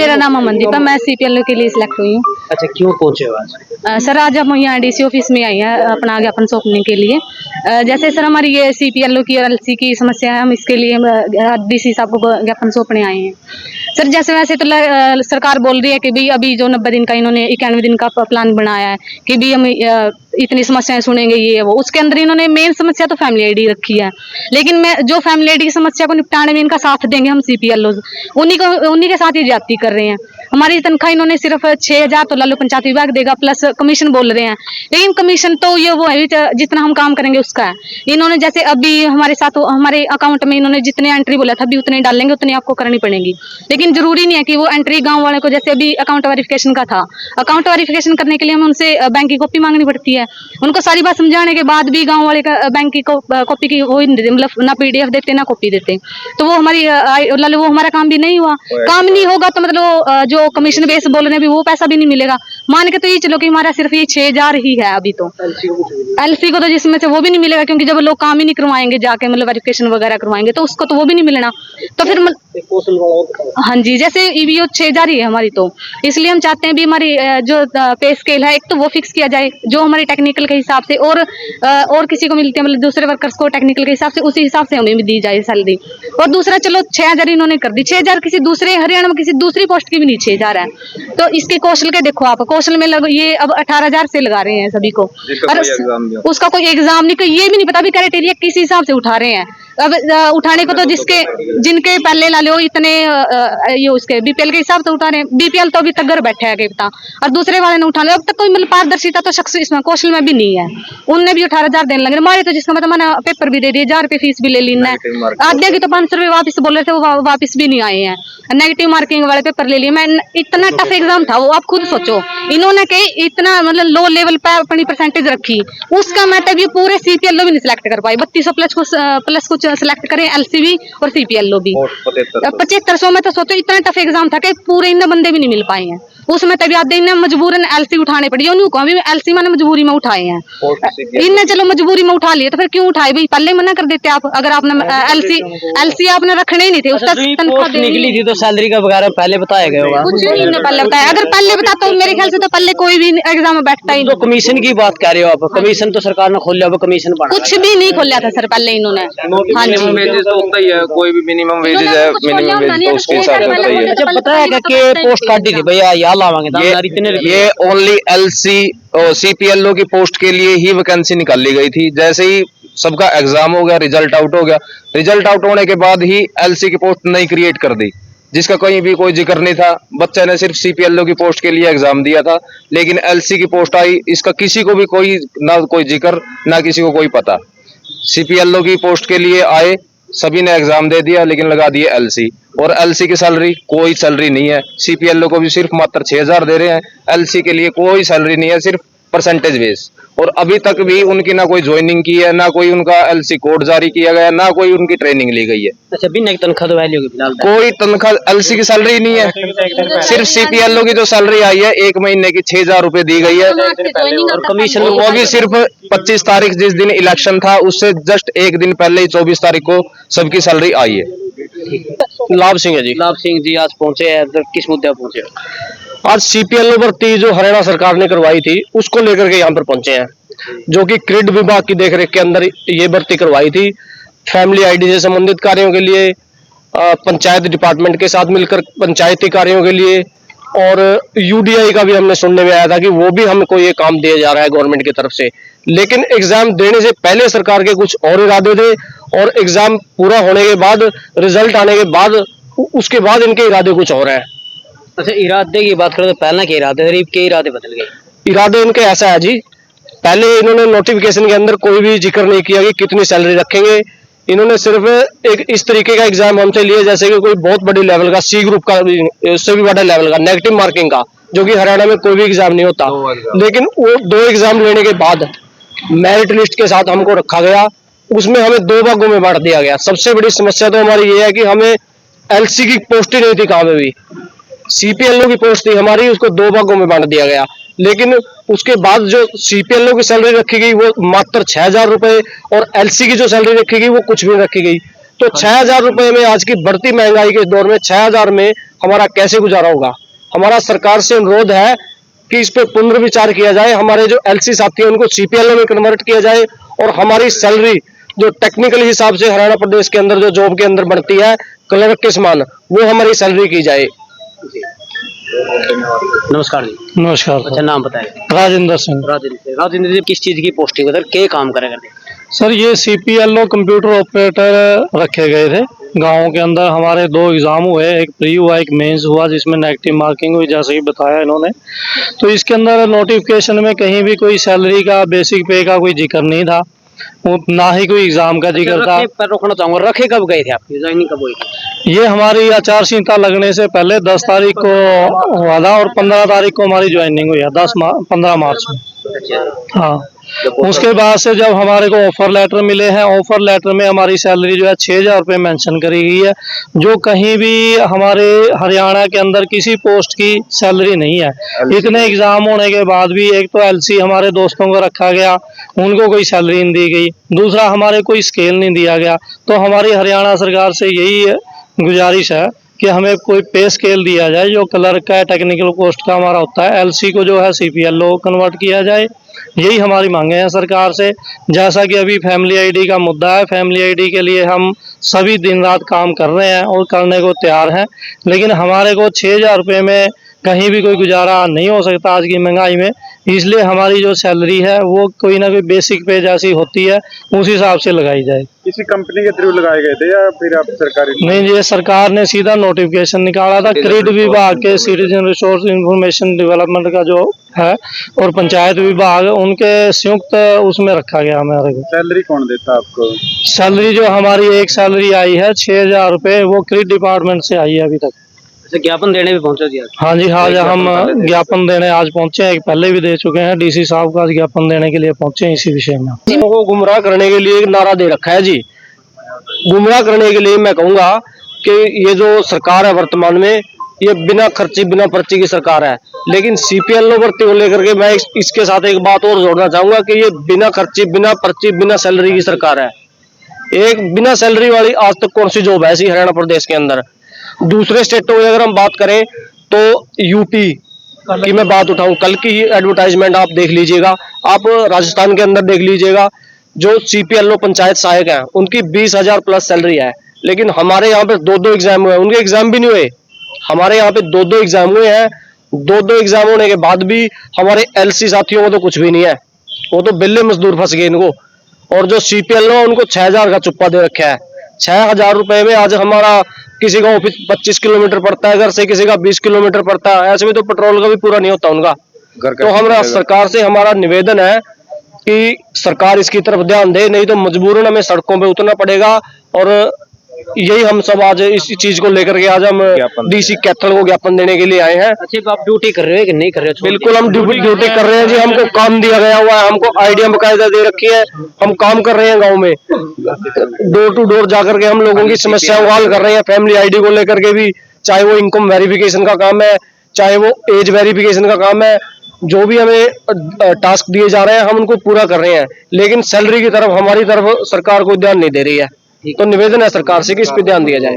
मेरा नाम अमनदीप है, मैं सीपीएलओ के लिए सिलेक्ट हुई हूँ। अच्छा, क्यों पहुंचे हो आज? सर आज हम यहाँ डीसी ऑफिस में आई हैं अपना ज्ञापन सौंपने के लिए। जैसे सर हमारी ये सीपीएलओ की और एलसी की समस्या है, हम इसके लिए डीसी साहब को ज्ञापन सौंपने आए हैं। सर जैसे वैसे तो सरकार बोल रही है कि भाई अभी जो 90 दिन का इन्होंने 91 दिन का प्लान बनाया है कि भी हम इतनी समस्याएं सुनेंगे ये वो, उसके अंदर इन्होंने मेन समस्या तो फैमिली आईडी रखी है। लेकिन मैं जो फैमिली आईडी की समस्या को निपटाने में इनका साथ देंगे हम सीपीएलओ, उन्हीं के साथ ही ज्यादती कर रहे हैं। हमारी तनख्वाह इन्होंने सिर्फ 6000 तो लालू पंचायत विभाग देगा, प्लस कमीशन बोल रहे हैं। लेकिन कमीशन तो ये वो है जितना हम काम करेंगे उसका है। इन्होंने जैसे अभी हमारे साथ हमारे अकाउंट में इन्होंने जितने एंट्री बोला था अभी उतने डालेंगे, उतनी आपको करनी पड़ेगी। लेकिन जरूरी नहीं है कि वो एंट्री गांव वाले को, जैसे अभी अकाउंट वेरिफिकेशन का था, अकाउंट वेरिफिकेशन करने के लिए हमें उनसे बैंक की कॉपी मांगनी पड़ती है। उनको सारी बात समझाने के बाद भी गांव वाले का बैंक की कॉपी की वो नहीं देते, मतलब ना पीडीएफ देते ना कॉपी देते। तो वो हमारी वो हमारा काम भी नहीं हुआ। काम नहीं होगा तो मतलब जो कमीशन बेस बोल रहे हैं वो पैसा भी नहीं मिलेगा। मान के तो ये चलो कि हमारा सिर्फ ये 6000 ही है अभी। तो एलसी को तो जिसमें से वो भी नहीं मिलेगा, क्योंकि जब लोग काम ही नहीं करवाएंगे जाके, मतलब वेरिफिकेशन वगैरह करवाएंगे तो उसको तो वो भी नहीं मिलना। तो फिर हाँ जी, जैसे ईवीओ 6000 ही है हमारी, तो इसलिए हम चाहते हैं भी हमारी जो पे स्केल है एक तो वो फिक्स किया जाए जो हमारी टेक्निकल के हिसाब से, और किसी को मिलती है मतलब दूसरे वर्कर्स को टेक्निकल के हिसाब से, उसी हिसाब से हमें भी दी जाए सैलरी। और दूसरा चलो 6000 इन्होंने कर दी, 6000 किसी दूसरे हरियाणा में किसी दूसरी पोस्ट की भी नहीं 6000 है। तो इसके कौशल के देखो आप, कौशल में ये अब 18000 से लगा रहे हैं सभी को, और उसका कोई एग्जाम नहीं, कोई ये भी नहीं पता भी क्राइटेरिया किस हिसाब से उठा रहे हैं। अब उठाने को तो जिनके पहले ला लो इतने ये उसके बीपीएल के हिसाब से उठा रहे हैं। बीपीएल तो अभी तक घर बैठे है पता, और दूसरे वाले ने उठा लिया। अब तक कोई मतलब पारदर्शिता तो शख्स इसमें कौशल में भी नहीं है। उनने भी 18000 देने लगे हमारे, तो जिसका मतलब मैंने पेपर भी दे दिए, 1000 रुपये फीस भी ले ली है। आधे की तो 500 रुपये वापस बोल रहे थे, वो वापस भी नहीं आए हैं। नेगेटिव मार्किंग वाले पेपर ले लिए। मैं इतना टफ एग्जाम था वो, आप खुद सोचो। इन्होंने कहीं इतना मतलब लो लेवल पे अपनी परसेंटेज रखी, उसका मतलब ये पूरे सीपीएलओ भी नहीं सिलेक्ट कर पाई। 3200 प्लस कुछ सिलेक्ट करें एलसीबी और सीपीएलओ भी। 7500 में तो सोचो इतना टफ एग्जाम था कि पूरे इन्हें बंदे भी नहीं मिल पाए हैं। उसमें तभी आधे इन्हें मजबूरन एलसी उठाने पड़ी। अभी एलसी मैंने मजबूरी में उठाए हैं। इन्हें चलो मजबूरी में उठा लिए तो फिर क्यों उठाए भाई, पहले मना कर देते आप। अगर आपने एलसी आपने रखने ही नहीं थे, उसका तनख्वाह निकली थी तो सैलरी का वगैरह पहले बताया गया होगा। कुछ नहीं इन्होंने पहले बताया। अगर पहले बताता तो मेरे ख्याल से तो पहले कोई भी एग्जाम में बैठता ही नहीं। तो कमीशन की बात कर रहे हो आप, कमीशन तो सरकार ने खोल लिया, कमीशन कुछ भी नहीं खोला था सर पहले इन्होंने। हाँ जी, तो होता ही है, कोई भी मिनिमम वेजेज है, मिनिमम वेज तो उसके हिसाब से होता ही है। अच्छा, बताया क्या कि पोस्ट काट दी थी भैया यहाँ लावांगे ये ओनली एलसी और सीपीएलओ की पोस्ट के लिए ही वैकेंसी निकाली गई थी। जैसे ही सबका एग्जाम हो गया, रिजल्ट आउट हो गया, रिजल्ट आउट होने के बाद ही एलसी की पोस्ट नई क्रिएट कर दी, जिसका कहीं भी कोई जिक्र नहीं था। बच्चे ने सिर्फ सीपीएलओ की पोस्ट के लिए एग्जाम दिया था, लेकिन एलसी की पोस्ट आई, इसका किसी को भी कोई ना कोई जिक्र ना किसी को कोई पता। सीपीएलओ की पोस्ट के लिए आए, सभी ने एग्जाम दे दिया, लेकिन लगा दिए एलसी। और एलसी की सैलरी कोई सैलरी नहीं है। सीपीएलओ को भी सिर्फ मात्र 6000 दे रहे हैं, एलसी के लिए कोई सैलरी नहीं है, सिर्फ परसेंटेज बेस। और अभी तक भी उनकी ना कोई ज्वाइनिंग की है, ना कोई उनका एलसी कोड जारी किया गया, ना कोई उनकी ट्रेनिंग ली गई है। अच्छा, बिना तनख्वाह तो वैल्यू फिलहाल कोई तनख्वाह एलसी की सैलरी नहीं है। सिर्फ सीपीएलओ की जो सैलरी आई है 1 महीने की 6000 रुपए दी गई है। और कमीशन वो भी सिर्फ 25 तारीख जिस दिन इलेक्शन था उससे जस्ट एक दिन पहले ही 24 तारीख को सबकी सैलरी आई है। लाभ सिंह है जी। लाभ सिंह जी आज पहुंचे हैं, तो किस मुद्दे पर पहुंचे? आज सीपीएलओ भर्ती जो हरियाणा सरकार ने करवाई थी उसको लेकर के यहाँ पर पहुंचे हैं, जो कि क्रिड विभाग की देखरेख के अंदर ये भर्ती करवाई थी। फैमिली आईडी से संबंधित कार्यों के लिए, पंचायत डिपार्टमेंट के साथ मिलकर पंचायती कार्यों के लिए, और यूडीआई का भी हमने सुनने में आया था कि वो भी हमको ये काम दिया जा रहा है गवर्नमेंट की तरफ से। लेकिन एग्जाम देने से पहले सरकार के कुछ और इरादे थे, और एग्जाम पूरा होने के बाद, रिजल्ट आने के बाद, उसके बाद इनके इरादे कुछ और हैं। अच्छा, इरादे की बात करें तो पहले के इरादे, गरीब के इरादे बदल गए। इरादे इनके ऐसा है जी, पहले इन्होंने नोटिफिकेशन के अंदर कोई भी जिक्र नहीं किया कि कितनी सैलरी रखेंगे। इन्होंने सिर्फ एक इस तरीके का एग्जाम हमसे लिए जैसे कि कोई बहुत बड़ी लेवल का, सी ग्रुप का, उससे भी बड़ा लेवल का, नेगेटिव मार्किंग का, जो कि हरियाणा में कोई भी एग्जाम नहीं होता। लेकिन वो 2 एग्जाम लेने के बाद मेरिट लिस्ट के साथ हमको रखा गया, उसमें हमें 2 भागों में बांट दिया गया। सबसे बड़ी समस्या तो हमारी ये है कि हमें एलसी की पोस्ट ही नहीं थी कहाँ पे भी, सीपीएलओ की पोस्ट थी हमारी, उसको 2 भागों में बांट दिया गया। लेकिन उसके बाद जो सीपीएलओ की सैलरी रखी गई वो मात्र 6000 रुपए, और एलसी की जो सैलरी रखी गई वो कुछ भी रखी गई। तो 6000 रुपए में आज की बढ़ती महंगाई के दौर में 6000 में हमारा कैसे गुजारा होगा। हमारा सरकार से अनुरोध है कि इस पर पुनर्विचार किया जाए, हमारे जो एलसी साथी हैं उनको सीपीएलओ में कन्वर्ट किया जाए और हमारी सैलरी जो टेक्निकल हिसाब से हरियाणा प्रदेश के अंदर जो जॉब के अंदर बढ़ती है क्लर्क के समान, वो हमारी सैलरी की जाए। नमस्कार जी। नमस्कार अच्छा, नाम बताएं। राजेंद्र सिंह। राजेंद्र जी किस चीज की पोस्टिंग उधर क्या काम करेगा? सर ये सीपीएलओ कंप्यूटर ऑपरेटर रखे गए थे गाँव के अंदर। हमारे 2 एग्जाम हुए, एक प्री हुआ एक मेंस हुआ जिसमें नेगेटिव मार्किंग हुई जैसे कि बताया इन्होंने। तो इसके अंदर नोटिफिकेशन में कहीं भी कोई सैलरी का बेसिक पे का कोई जिक्र नहीं था, वो ना ही कोई एग्जाम का जिक्र था। पर रोकना चाहूंगा, रखे कब गए थे आपकी ज्वाइनिंग कब हुई थी? ये हमारी आचार संहिता लगने से पहले 10 तारीख को हुआ था और 15 तारीख को हमारी ज्वाइनिंग हुई है, 15 मार्च में। अच्छा, हाँ, उसके बाद से जब हमारे को ऑफर लेटर मिले हैं, ऑफर लेटर में हमारी सैलरी जो है 6,000 रुपये मेंशन करी गई है, जो कहीं भी हमारे हरियाणा के अंदर किसी पोस्ट की सैलरी नहीं है। इतने एग्जाम होने के बाद भी एक तो एलसी हमारे दोस्तों को रखा गया, उनको कोई सैलरी नहीं दी गई, दूसरा हमारे कोई स्केल नहीं दिया गया। तो हमारी हरियाणा सरकार से यही गुजारिश है कि हमें कोई पे स्केल दिया जाए जो क्लर्क का टेक्निकल पोस्ट का हमारा होता है, एलसी को जो है सीपीएलओ कन्वर्ट किया जाए। यही हमारी मांगे हैं सरकार से। जैसा कि अभी फैमिली आईडी का मुद्दा है, फैमिली आईडी के लिए हम सभी दिन रात काम कर रहे हैं और करने को तैयार हैं, लेकिन हमारे को 6,000 रुपये में कहीं भी कोई गुजारा नहीं हो सकता आज की महंगाई में। इसलिए हमारी जो सैलरी है वो कोई ना कोई बेसिक पे जैसी होती है उस हिसाब से लगाई जाए। किसी कंपनी के थ्रू लगाए गए थे या फिर आप सरकारी? नहीं, ये सरकार ने सीधा नोटिफिकेशन निकाला था। क्रीड विभाग के सिटीजन रिसोर्स इंफॉर्मेशन डेवलपमेंट का जो है और पंचायत विभाग, उनके संयुक्त उसमें रखा गया हमारे को। सैलरी कौन देता आपको? सैलरी जो हमारी एक सैलरी आई है 6,000 रुपये, वो क्रीड डिपार्टमेंट से आई है अभी तक। ज्ञापन देने भी पहुंचे जी? हाँ जी, हाँ, हम ज्ञापन देने आज पहुंचे हैं, एक पहले भी दे चुके हैं। डीसी साहब का ज्ञापन देने के लिए पहुंचे हैं इसी विषय में। लोगों को गुमराह करने के लिए एक नारा दे रखा है जी। गुमराह करने के लिए मैं कहूंगा कि ये जो सरकार है वर्तमान में, ये बिना खर्ची बिना पर्ची की सरकार है। लेकिन सीपीएलओ भर्ती को लेकर के मैं इसके साथ एक बात और जोड़ना चाहूंगा कि ये बिना खर्ची बिना पर्ची बिना सैलरी की सरकार है। एक बिना सैलरी वाली आज तक कौन सी जॉब है ऐसी हरियाणा प्रदेश के अंदर? दूसरे स्टेटों में अगर हम बात करें तो यूपी की मैं बात उठाऊं, कल की ही एडवर्टाइजमेंट आप देख लीजिएगा, आप राजस्थान के अंदर देख लीजिएगा, जो सीपीएलओ पंचायत सहायक हैं उनकी 20,000 प्लस सैलरी है। लेकिन हमारे यहाँ पे 2-2 एग्जाम हुए, उनके एग्जाम भी नहीं हुए। हमारे यहाँ पे 2-2 एग्जाम हुए हैं, 2-2 एग्जाम होने के बाद भी हमारे एलसी साथियों को तो कुछ भी नहीं है, वो तो बिल्ले मजदूर फंस गए इनको। और जो सीपीएलओ उनको 6,000 का चुप्पा दे रखा है। 6,000 रुपए में आज हमारा किसी का ऑफिस 25 किलोमीटर पड़ता है घर से, किसी का 20 किलोमीटर पड़ता है, ऐसे में तो पेट्रोल का भी पूरा नहीं होता उनका। तो हमारा सरकार से हमारा निवेदन है कि सरकार इसकी तरफ ध्यान दे, नहीं तो मजबूरन हमें सड़कों पे उतरना पड़ेगा। और यही हम सब आज इस चीज को लेकर के आज हम डीसी कैथल को ज्ञापन देने के लिए आए हैं। अच्छा, आप ड्यूटी कर रहे हो कि नहीं कर रहे हो? बिल्कुल हम ड्यूटी कर रहे हैं जी, हमको काम दिया गया हुआ है, हमको आइडिया बकायदा दे रखी है, हम काम कर रहे हैं गांव में, डोर टू डोर जाकर के हम लोगों की समस्याओं को हल कर रहे हैं। फैमिली आईडी को लेकर के भी, चाहे वो इनकम वेरिफिकेशन का काम है, चाहे वो एज वेरिफिकेशन का काम है, जो भी हमें टास्क दिए जा रहे हैं हम उनको पूरा कर रहे हैं। लेकिन सैलरी की तरफ हमारी तरफ सरकार को ध्यान नहीं दे रही है। तो निवेदन है सरकार से कि इस पे ध्यान दिया जाए।